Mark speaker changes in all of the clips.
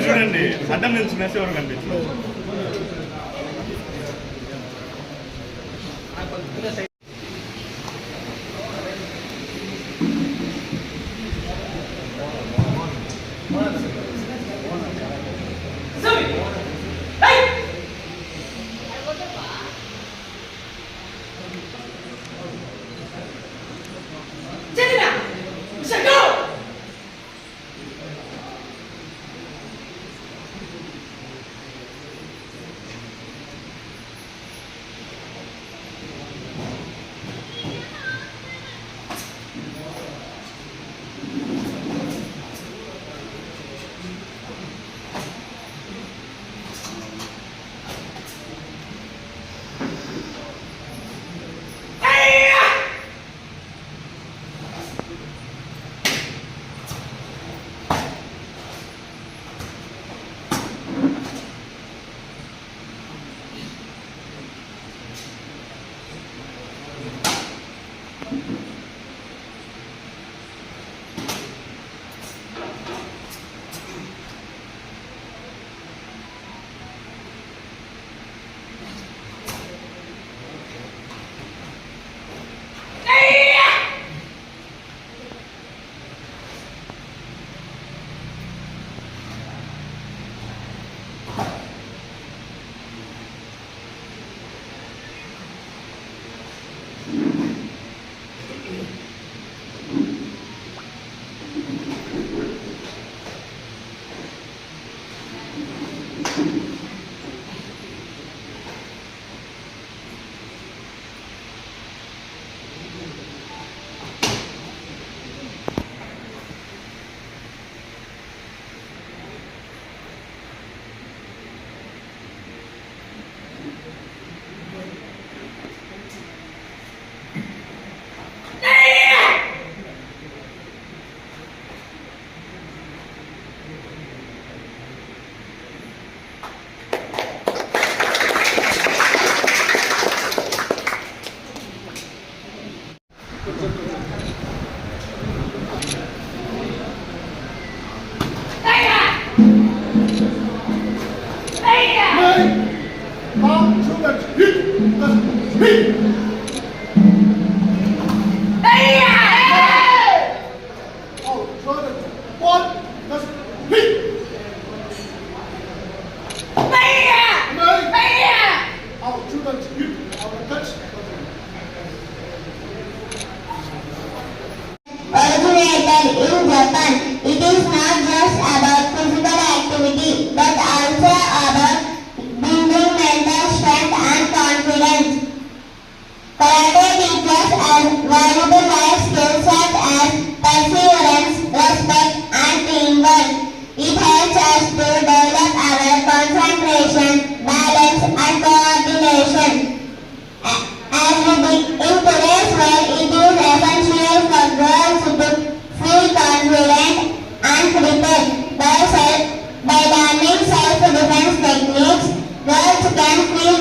Speaker 1: చూడండి అడ్డం నుంచి మెసేజ్ ఎవరు కనిపించు.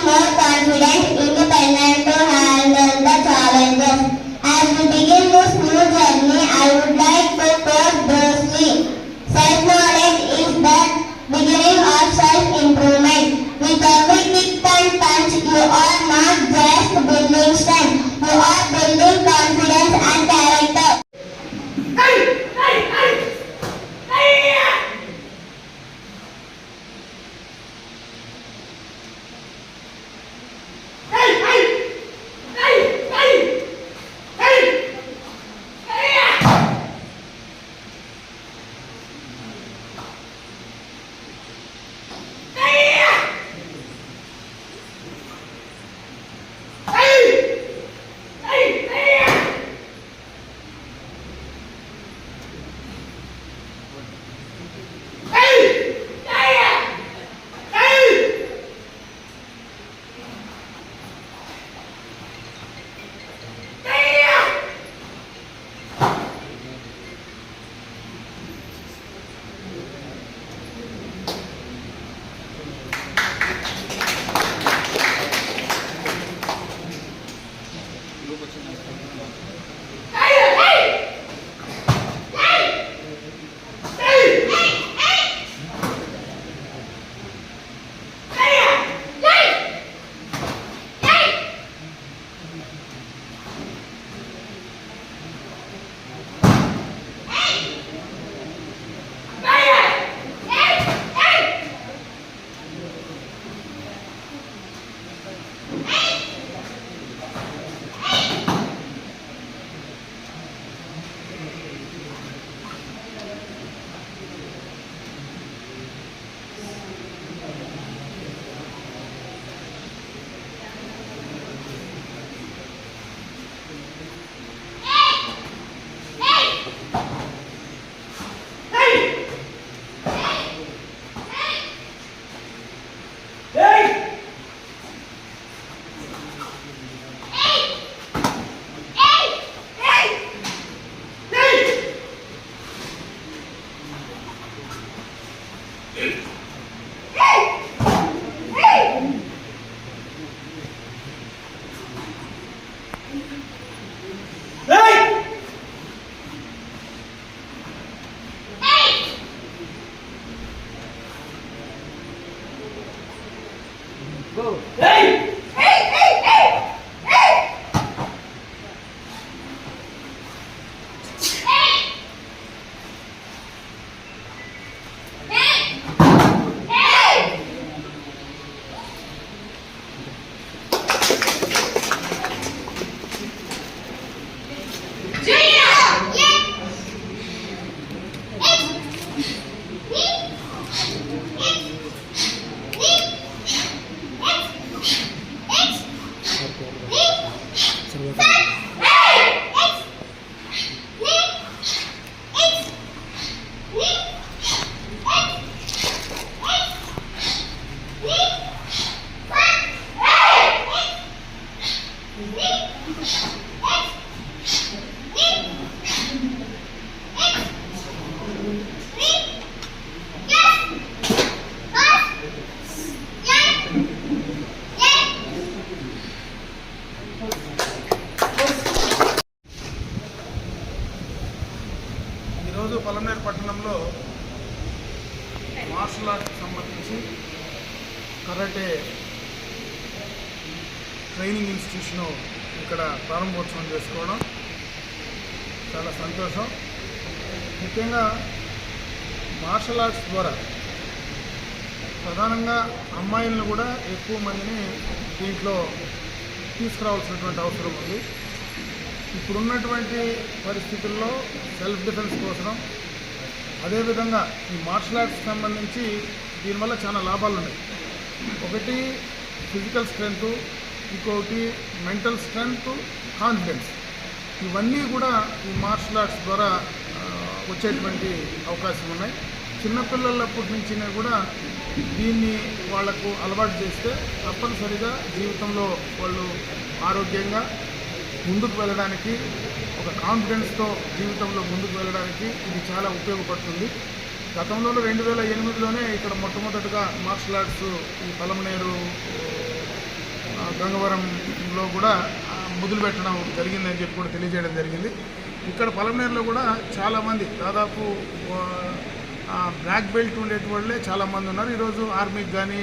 Speaker 2: More confident, independent to handle the challenges. As we begin ఈరోజు పలమనేరు పట్టణంలో మార్షల్ ఆర్ట్కి సంబంధించి కరాటే ట్రైనింగ్ ఇన్స్టిట్యూషన్ ఇక్కడ ప్రారంభోత్సవం చేసుకోవడం చాలా సంతోషం. ముఖ్యంగా మార్షల్ ఆర్ట్స్ ద్వారా ప్రధానంగా అమ్మాయిలను కూడా ఎక్కువ మందిని దీంట్లో తీసుకురావాల్సినటువంటి అవసరం ఉంది. ఇప్పుడున్నటువంటి పరిస్థితుల్లో సెల్ఫ్ డిఫెన్స్ కోసం, అదేవిధంగా ఈ మార్షల్ ఆర్ట్స్కి సంబంధించి దీనివల్ల చాలా లాభాలు ఉన్నాయి. ఒకటి ఫిజికల్ స్ట్రెంగ్త్, ఇంకొకటి మెంటల్ స్ట్రెంగ్త్, కాన్ఫిడెన్స్, ఇవన్నీ కూడా ఈ మార్షల్ ఆర్ట్స్ ద్వారా వచ్చేటువంటి అవకాశం ఉన్నాయి. చిన్నపిల్లలప్పటి నుంచి కూడా దీన్ని వాళ్లకు అలవాటు చేస్తే తప్పనిసరిగా జీవితంలో వాళ్ళు ఆరోగ్యంగా ముందుకు వెళ్ళడానికి, ఒక కాన్ఫిడెన్స్తో జీవితంలో ముందుకు వెళ్ళడానికి ఇది చాలా ఉపయోగపడుతుంది. గతంలో 2008లోనే ఇక్కడ మొట్టమొదటిగా మార్షల్ ఆర్ట్స్ ఈ పలమనేరు గంగవరంలో కూడా మొదలుపెట్టడం జరిగిందని చెప్పి కూడా తెలియజేయడం జరిగింది. ఇక్కడ పలమనేరులో కూడా చాలామంది, దాదాపు బ్లాక్ బెల్ట్ ఉండేటి చాలామంది ఉన్నారు. ఈరోజు ఆర్మీకి కానీ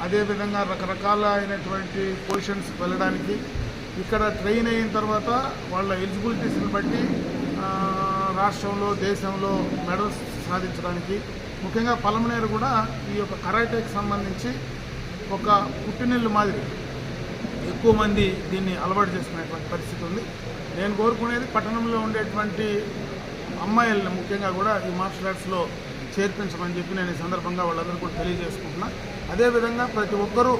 Speaker 2: అదేవిధంగా రకరకాల అయినటువంటి పొజిషన్స్ వెళ్ళడానికి ఇక్కడ ట్రైన్ అయిన తర్వాత వాళ్ళ ఎలిజిబిలిటీస్ని బట్టి రాష్ట్రంలో, దేశంలో మెడల్స్ సాధించడానికి, ముఖ్యంగా పలమనేరు కూడా ఈ యొక్క కరాటేకి సంబంధించి ఒక పుట్టినిల్లు మాదిరి ఎక్కువ మంది దీన్ని అలవాటు చేసుకునేటువంటి పరిస్థితి ఉంది. నేను కోరుకునేది పట్టణంలో ఉండేటువంటి అమ్మాయిలను ముఖ్యంగా కూడా ఈ మార్షల్ ఆర్ట్స్లో చేర్పించమని చెప్పి నేను ఈ సందర్భంగా వాళ్ళందరూ కూడా తెలియజేసుకుంటున్నా. అదేవిధంగా ప్రతి ఒక్కరూ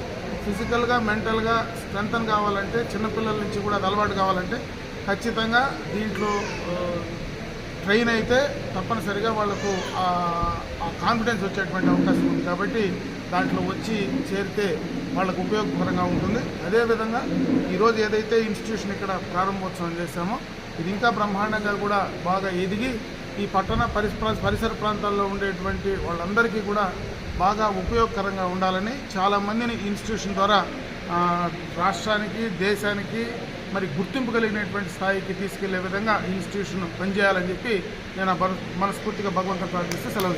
Speaker 2: ఫిజికల్గా, మెంటల్గా స్ట్రెంగ్తన్ కావాలంటే, చిన్నపిల్లల నుంచి కూడా అది అలవాటు కావాలంటే ఖచ్చితంగా దీంట్లో ట్రైన్ అయితే తప్పనిసరిగా వాళ్లకు ఆ కాన్ఫిడెన్స్ వచ్చేటువంటి అవకాశం ఉంది. కాబట్టి దాంట్లో వచ్చి చేరితే వాళ్ళకు ఉపయోగకరంగా ఉంటుంది. అదేవిధంగా ఈరోజు ఏదైతే ఇన్స్టిట్యూషన్ ఇక్కడ ప్రారంభోత్సవం చేశామో ఇది ఇంకా బ్రహ్మాండంగా కూడా బాగా ఎదిగి ఈ పట్టణ పరిసర ప్రాంతాల్లో ఉండేటువంటి వాళ్ళందరికీ కూడా బాగా ఉపయోగకరంగా ఉండాలని, చాలామందిని ఇన్స్టిట్యూషన్ ద్వారా రాష్ట్రానికి, దేశానికి మరి గుర్తింపు కలిగినటువంటి స్థాయికి తీసుకెళ్లే విధంగా ఇన్స్టిట్యూషన్ పనిచేయాలని చెప్పి నేను మనస్ఫూర్తిగా భగవంతుని ప్రార్థిస్తూ సెలవు.